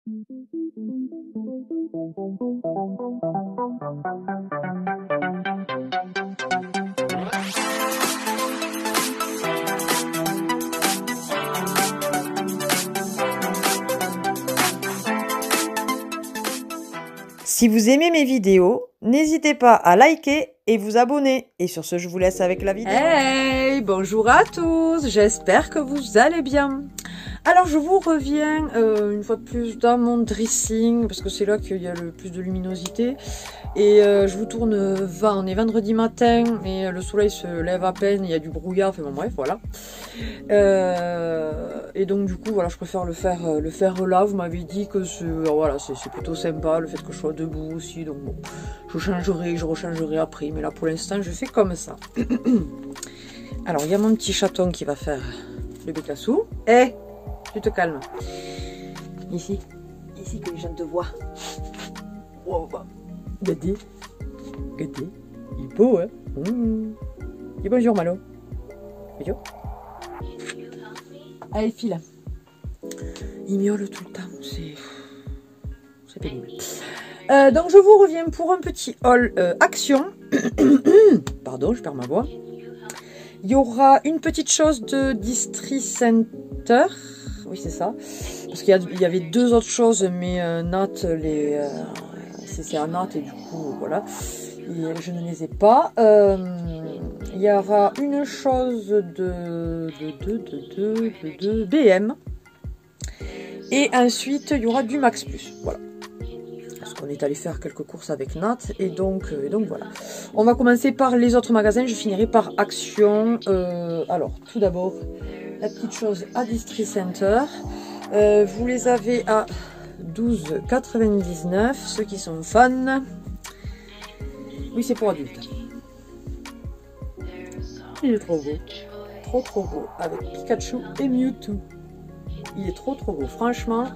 Si vous aimez mes vidéos, n'hésitez pas à liker et vous abonner. Et sur ce, je vous laisse avec la vidéo. Hey, bonjour à tous, j'espère que vous allez bien. Alors je vous reviens une fois de plus dans mon dressing, parce que c'est là qu'il y a le plus de luminosité. Et je vous tourne, on est vendredi matin, et le soleil se lève à peine, il y a du brouillard, enfin bon bref, voilà. Et donc du coup, voilà, je préfère le faire là. Vous m'avez dit que voilà, c'est plutôt sympa, le fait que je sois debout aussi, donc bon, je rechangerai après, mais là pour l'instant, je fais comme ça. Alors, il y a mon petit chaton qui va faire le bécassou. Eh, tu te calmes. Ici que les gens te voient. Wow. Regardez, il est beau, hein. Dis bonjour, Malo. Bonjour. Allez, file. Il miaule tout le temps, c'est pénible. Donc, je vous reviens pour un petit haul action. Pardon, je perds ma voix. Il y aura une petite chose de Distri Center. Oui, c'est ça. Parce qu'il y avait deux autres choses, mais Nat, c'est à Nat, et du coup, voilà. Et je ne les ai pas. Il y aura une chose de BM. Et ensuite, il y aura du Max Plus. Voilà. Parce qu'on est allé faire quelques courses avec Nat. Et donc voilà. On va commencer par les autres magasins. Je finirai par Action. Alors, tout d'abord, la petite chose à Distri Center. Vous les avez à 12,99 €. Ceux qui sont fans. Oui, c'est pour adultes. Il est trop beau. Trop beau. Avec Pikachu et Mewtwo. Il est trop beau. Franchement,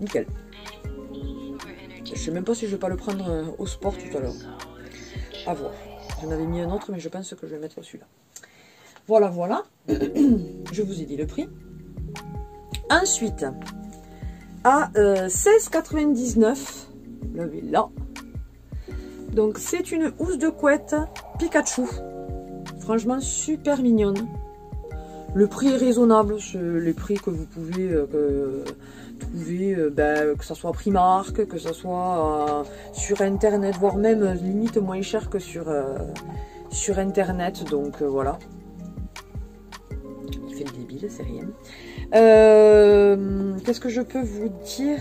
nickel. Je sais même pas si je vais pas le prendre au sport tout à l'heure. À voir. J'en avais mis un autre, mais je pense que je vais mettre celui-là. Voilà. Je vous ai dit le prix. Ensuite, à 16,99 €, là. Donc, c'est une housse de couette Pikachu. Franchement, super mignonne. Le prix est raisonnable. C'est les prix que vous pouvez trouver, que ce soit Primark, que ce soit sur Internet, voire même limite moins cher que sur Internet. Donc, voilà. Il fait le débile, c'est rien. Qu'est-ce que je peux vous dire?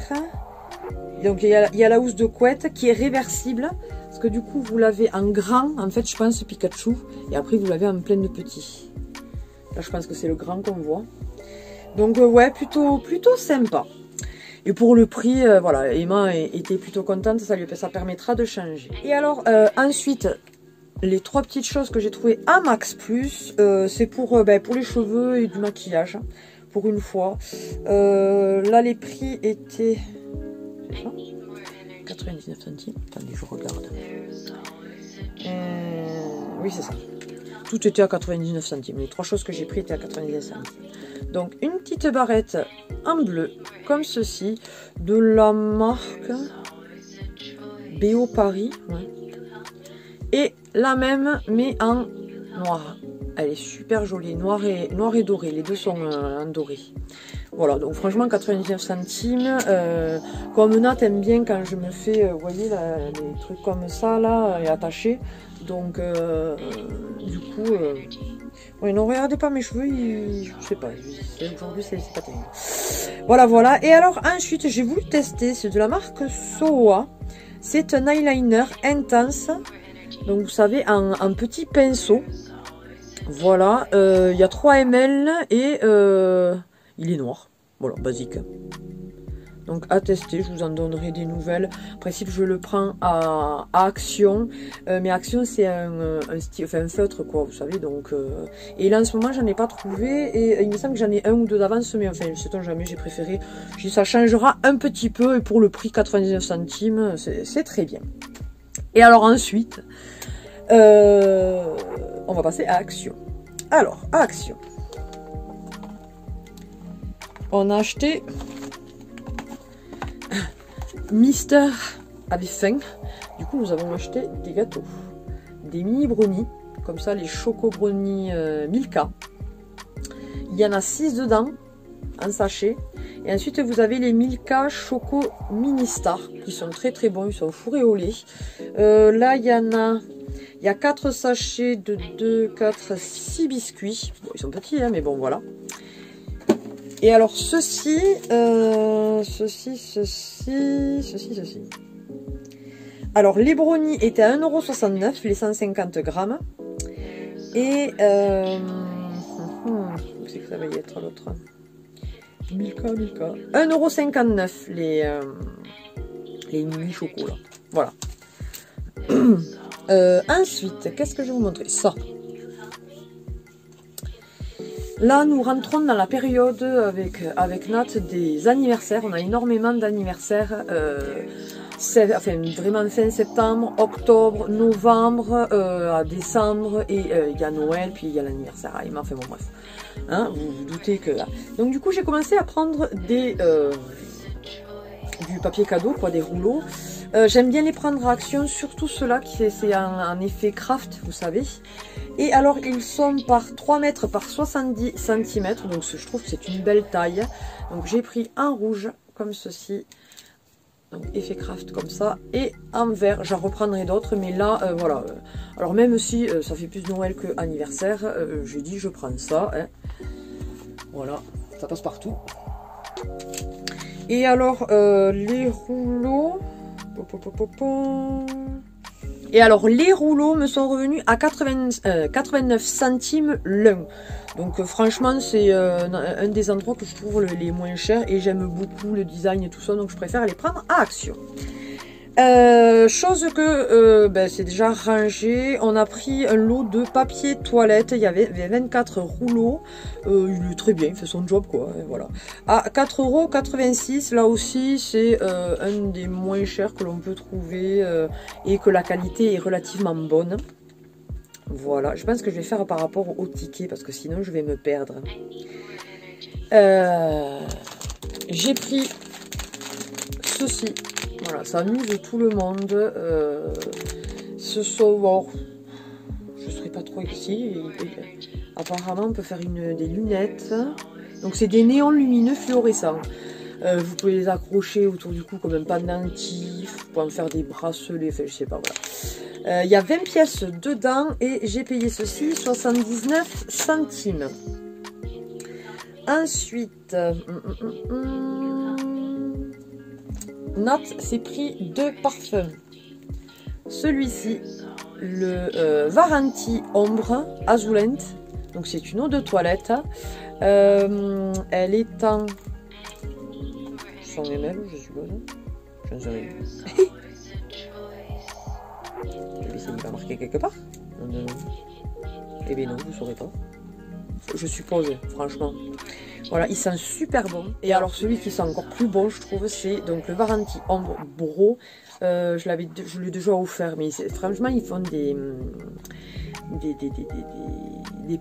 Donc, il y a la housse de couette qui est réversible. Parce que du coup, vous l'avez en grand, en fait, je pense, Pikachu. Et après, vous l'avez en plein de petits. Là, je pense que c'est le grand qu'on voit. Donc, ouais, plutôt sympa. Et pour le prix, voilà, Emma était plutôt contente. Ça permettra de changer. Et alors, ensuite, les trois petites choses que j'ai trouvées à Max Plus, c'est pour les cheveux et du maquillage. Pour une fois. Là, les prix étaient... 99 centimes. Attendez, je regarde. Oui, c'est ça. Tout était à 99 centimes. Les trois choses que j'ai prises étaient à 99 centimes. Donc, une petite barrette en bleu, comme ceci, de la marque BO Paris. Ouais. Et la même, mais en noir. Elle est super jolie, noir et doré. Les deux sont en doré. Voilà, donc franchement 99 centimes. Comme Nat aime bien quand je me fais, vous voyez, les trucs comme ça là, et attachés. Donc, du coup, ouais, non, regardez pas mes cheveux, je sais pas, aujourd'hui c'est pas terrible. Voilà. Et alors ensuite, j'ai voulu tester, c'est de la marque Sowa. C'est un eyeliner intense. Donc, vous savez, un petit pinceau. Voilà, il y a 3 ml et il est noir. Voilà, basique. Donc à tester, je vous en donnerai des nouvelles. En principe, je le prends à Action. Mais Action, c'est un feutre, quoi, vous savez. Donc, et là, en ce moment, j'en ai pas trouvé. Et il me semble que j'en ai un ou deux d'avance. Mais enfin, je sais pas jamais, j'ai préféré. Ça changera un petit peu. Et pour le prix 99 centimes, c'est très bien. Et alors ensuite... on va passer à Action. Alors, à Action. On a acheté Mister avait faim. Du coup, nous avons acheté des gâteaux. Des mini brownies. Comme ça, les choco brownies Milka. Il y en a 6 dedans. Un sachet. Et ensuite, vous avez les Milka Choco Mini Star. Qui sont très très bons. Ils sont fourrés au lait. Là, il y en a... Il y a 4 sachets de 2, 4, 6 biscuits. Bon, ils sont petits, hein, mais bon, voilà. Et alors, ceci. Alors, les brownies étaient à 1,69 €, les 150 grammes. Et... où c'est que ça va y être l'autre? Milka. 1,59 € les mini chocolats. Voilà. Ensuite, qu'est-ce que je vais vous montrer? Ça. Là, nous rentrons dans la période avec Nat des anniversaires. On a énormément d'anniversaires. Enfin, vraiment fin septembre, octobre, novembre, décembre. Et il y a Noël, puis il y a l'anniversaire. Enfin bon, bref. Hein, vous vous doutez que là. Donc du coup, j'ai commencé à prendre du papier cadeau, quoi, des rouleaux. J'aime bien les prendre à action, surtout ceux-là qui c'est un effet craft, vous savez. Et alors ils sont par 3 mètres par 70 cm, donc je trouve que c'est une belle taille. Donc j'ai pris un rouge comme ceci, donc effet craft comme ça, et en vert. J'en reprendrai d'autres, mais là voilà. Alors même si ça fait plus Noël que anniversaire, j'ai dit je prends ça. Hein. Voilà, ça passe partout. Et alors les rouleaux. Et alors les rouleaux me sont revenus à 89 centimes l'un. Donc franchement c'est un des endroits que je trouve les moins chers. Et j'aime beaucoup le design et tout ça. Donc je préfère les prendre à action. Chose que c'est déjà rangé. On a pris un lot de papier toilette. Il y avait 24 rouleaux. Il est très bien, il fait son job quoi. Et voilà. À 4,86 €. Là aussi c'est un des moins chers que l'on peut trouver. Et que la qualité est relativement bonne. Voilà, je pense que je vais faire par rapport au ticket. Parce que sinon je vais me perdre. J'ai pris ceci. Voilà, ça amuse tout le monde. Ce sont... Bon, je ne serai pas trop ici. Apparemment, on peut faire des lunettes. Donc, c'est des néons lumineux fluorescents. Vous pouvez les accrocher autour du cou comme un pendentif. Vous pouvez en faire des bracelets. Enfin, je sais pas, voilà. Il y a 20 pièces dedans. Et j'ai payé ceci 79 centimes. Ensuite... Nat s'est pris 2 parfums. Celui-ci, le Varanti Ombre Azulent. Donc c'est une eau de toilette. Elle est en 100 ml, je suppose. Je ne sais rien. Ça va marquer quelque part. Non. Eh bien non, vous ne saurez pas. Je suppose, franchement. Voilà, il sent super bon. Et alors celui qui sent encore plus bon, je trouve, c'est donc le Varanti Ombre Bro. Je l'ai déjà offert, mais franchement, ils font des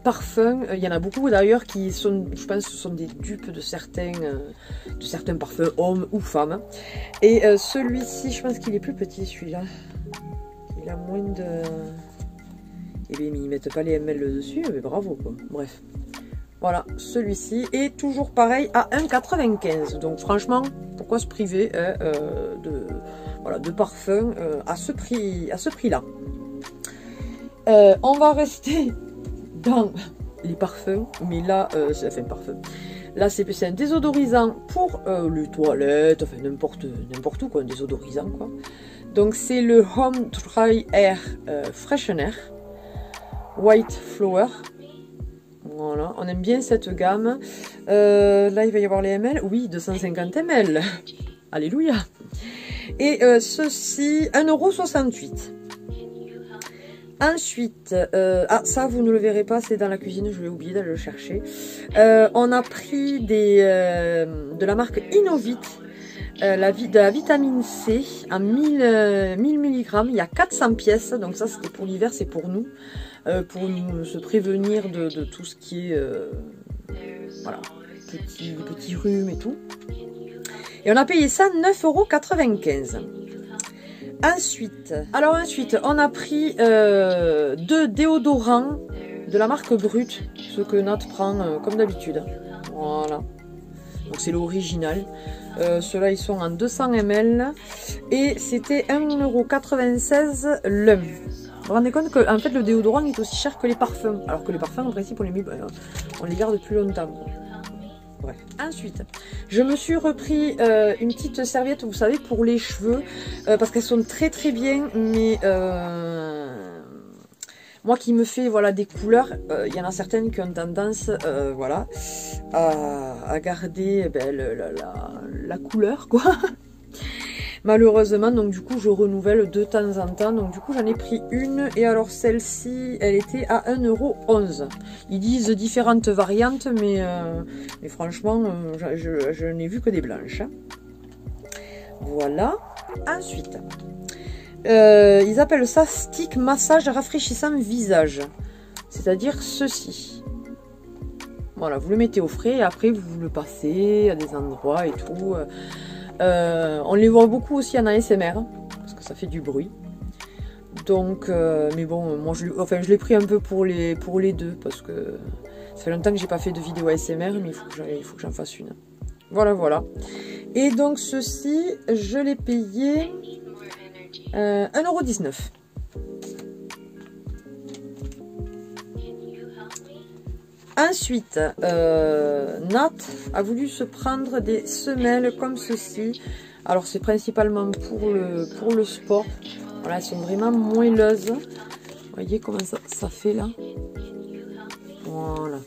parfums. Il y en a beaucoup d'ailleurs qui sont, je pense, ce sont des dupes de certains parfums hommes ou femmes. Et celui-ci, je pense qu'il est plus petit, celui-là. Il a moins de... Eh bien, ils mettent pas les ml dessus, mais bravo, quoi. Bref. Voilà, celui-ci est toujours pareil à 1,95 €. Donc franchement, pourquoi se priver de parfum à ce prix-là. On va rester dans les parfums, mais là, c'est un parfum. Là, c'est un désodorisant pour les toilettes, enfin n'importe où, quoi, un désodorisant, quoi. Donc c'est le Home Dry Air Freshener White Flower. Voilà, on aime bien cette gamme. Là, il va y avoir les ml. Oui, 250 ml. Alléluia. Et ceci, 1,68 €. Ensuite, ça, vous ne le verrez pas, c'est dans la cuisine. Je vais oublier d'aller le chercher. On a pris de la marque Innovit. De la vitamine C en 1000 mg. Il y a 400 pièces. Donc ça, c'était pour l'hiver, c'est pour nous. Pour nous se prévenir de tout ce qui est voilà, petit rhume et tout. Et on a payé ça 9,95 €. Ensuite, on a pris 2 déodorants de la marque Brut, ce que Nat prend comme d'habitude. Voilà. Donc c'est l'original. Ceux-là, ils sont en 200 ml. Et c'était 1,96 € l'un. Vous vous rendez compte que en fait, le déodorant est aussi cher que les parfums. Alors que les parfums, en principe, on les garde plus longtemps. Bref. Ensuite, je me suis repris une petite serviette, vous savez, pour les cheveux. Parce qu'elles sont très très bien. Mais moi qui me fais voilà, des couleurs, il y en a certaines qui ont tendance voilà, à garder la couleur, quoi. Malheureusement, donc du coup, je renouvelle de temps en temps. Donc du coup, j'en ai pris une. Et alors, celle-ci, elle était à 1,11 €. Ils disent différentes variantes, mais franchement, je n'ai vu que des blanches. Voilà. Ensuite, ils appellent ça stick massage rafraîchissant visage. C'est-à-dire ceci. Voilà, vous le mettez au frais et après, vous le passez à des endroits et tout. On les voit beaucoup aussi en ASMR, parce que ça fait du bruit. Donc, mais bon, moi je l'ai pris un peu pour les deux, parce que ça fait longtemps que j'ai pas fait de vidéo ASMR, mais il faut que j'en fasse une. Voilà, voilà. Et donc ceci, je l'ai payé 1,19 €. Ensuite, Nat a voulu se prendre des semelles comme ceci. Alors c'est principalement pour le sport. Voilà, elles sont vraiment moelleuses. Vous voyez comment ça fait là. Voilà.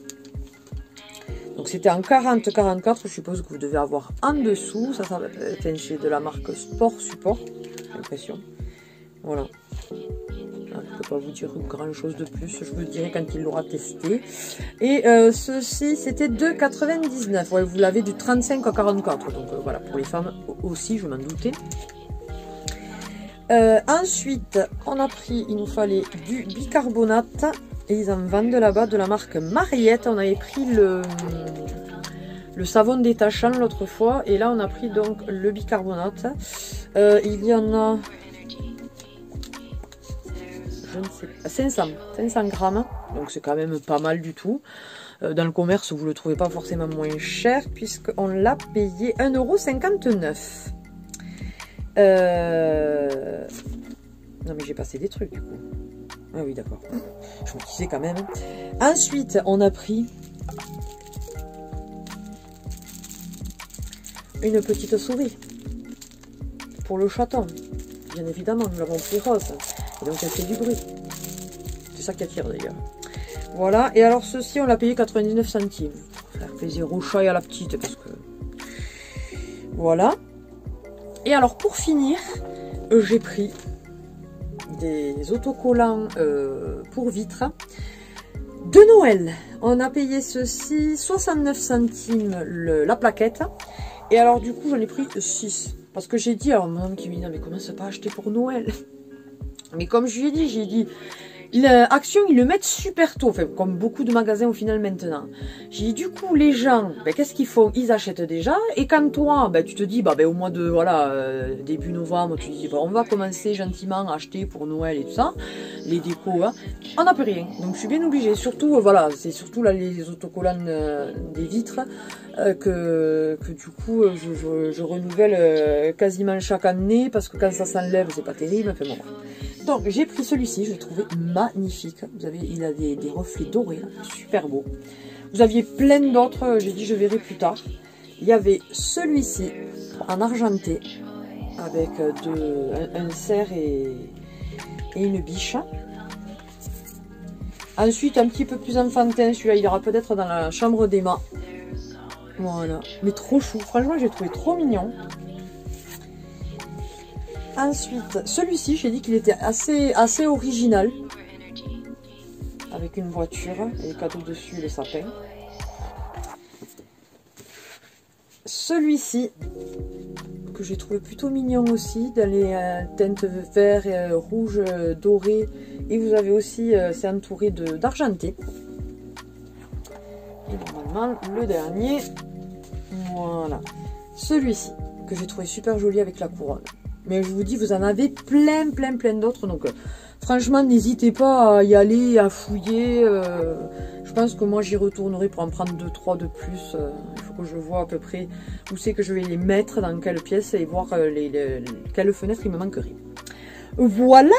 Donc c'était en 40-44. Je suppose que vous devez avoir en dessous. Ça c'est de la marque Sport Support. J'ai l'impression. Voilà. Je ne peux pas vous dire grand chose de plus, je vous le dirai quand il l'aura testé. Et ceci, c'était 2,99 €. Ouais, vous l'avez du 35 à 44. Donc voilà, pour les femmes aussi, je m'en doutais. Ensuite, on a pris, il nous fallait du bicarbonate. Et ils en vendent là-bas de la marque Mariette. On avait pris le savon détachant l'autre fois. Et là, on a pris donc le bicarbonate. Il y en a... je ne sais pas, 500 grammes, donc c'est quand même pas mal du tout. Dans le commerce, vous ne le trouvez pas forcément moins cher, puisqu'on l'a payé 1,59 €. Non mais j'ai passé des trucs du coup. Ah oui d'accord, je me disais quand même. Ensuite, on a pris une petite souris pour le chaton. Bien évidemment, nous l'avons pris rose. Et donc elle fait du bruit. C'est ça qui attire d'ailleurs. Voilà. Et alors ceci, on l'a payé 99 centimes. Pour faire plaisir au chat et à la petite. Parce que... voilà. Et alors pour finir, j'ai pris des autocollants pour vitres de Noël. On a payé ceci 69 centimes la plaquette. Et alors du coup, j'en ai pris 6. Parce que j'ai dit, alors maman qui me dit, non mais comment ça pas acheter pour Noël? Mais comme je lui ai dit, Action, ils le mettent super tôt, enfin, comme beaucoup de magasins au final maintenant. J'ai dit, du coup, les gens, ben, qu'est-ce qu'ils font? Ils achètent déjà, et quand toi, ben, tu te dis, ben, au mois de, voilà, début novembre, tu te dis, ben, on va commencer gentiment à acheter pour Noël et tout ça, les décos, hein, on n'a plus rien. Donc, je suis bien obligée. Surtout, voilà, c'est surtout là, les autocollants des vitres, que du coup, je renouvelle quasiment chaque année, parce que quand ça s'enlève, c'est pas terrible, enfin bon. Donc j'ai pris celui-ci, je l'ai trouvé magnifique. Vous avez, il a des reflets dorés, là, super beau. Vous aviez plein d'autres, j'ai dit je verrai plus tard. Il y avait celui-ci en argenté avec un cerf et une biche. Ensuite un petit peu plus enfantin, celui-là il ira peut-être dans la chambre d'Emma. Voilà, mais trop chou, franchement j'ai trouvé trop mignon. Ensuite, celui-ci, j'ai dit qu'il était assez original. Avec une voiture, et les cadeaux dessus, le sapin. Celui-ci, que j'ai trouvé plutôt mignon aussi, dans les teintes vert, rouge, doré. Et vous avez aussi, c'est entouré d'argenté. Et normalement, le dernier, voilà. Celui-ci, que j'ai trouvé super joli avec la couronne. Mais je vous dis, vous en avez plein d'autres. Donc franchement, n'hésitez pas à y aller, à fouiller. Je pense que moi, j'y retournerai pour en prendre 2-3 de plus. Il faut que je vois à peu près où c'est que je vais les mettre, dans quelle pièce, et voir quelle fenêtre il me manquerait. Voilà.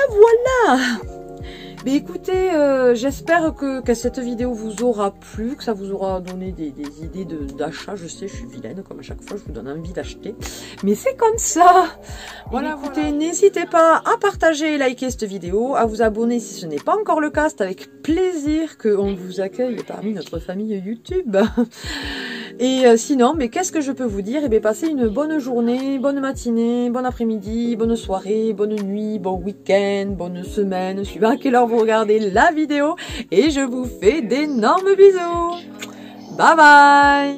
Mais écoutez, j'espère que cette vidéo vous aura plu, que ça vous aura donné des idées d'achat. Je sais, je suis vilaine, comme à chaque fois, je vous donne envie d'acheter. Mais c'est comme ça. Voilà, écoutez, n'hésitez pas à partager et liker cette vidéo, à vous abonner si ce n'est pas encore le cas. C'est avec plaisir qu'on vous accueille parmi notre famille YouTube. Et sinon, mais qu'est-ce que je peux vous dire? Eh bien, passez une bonne journée, bonne matinée, bon après-midi, bonne soirée, bonne nuit, bon week-end, bonne semaine, suivant à quelle heure vous regardez la vidéo. Et je vous fais d'énormes bisous. Bye bye!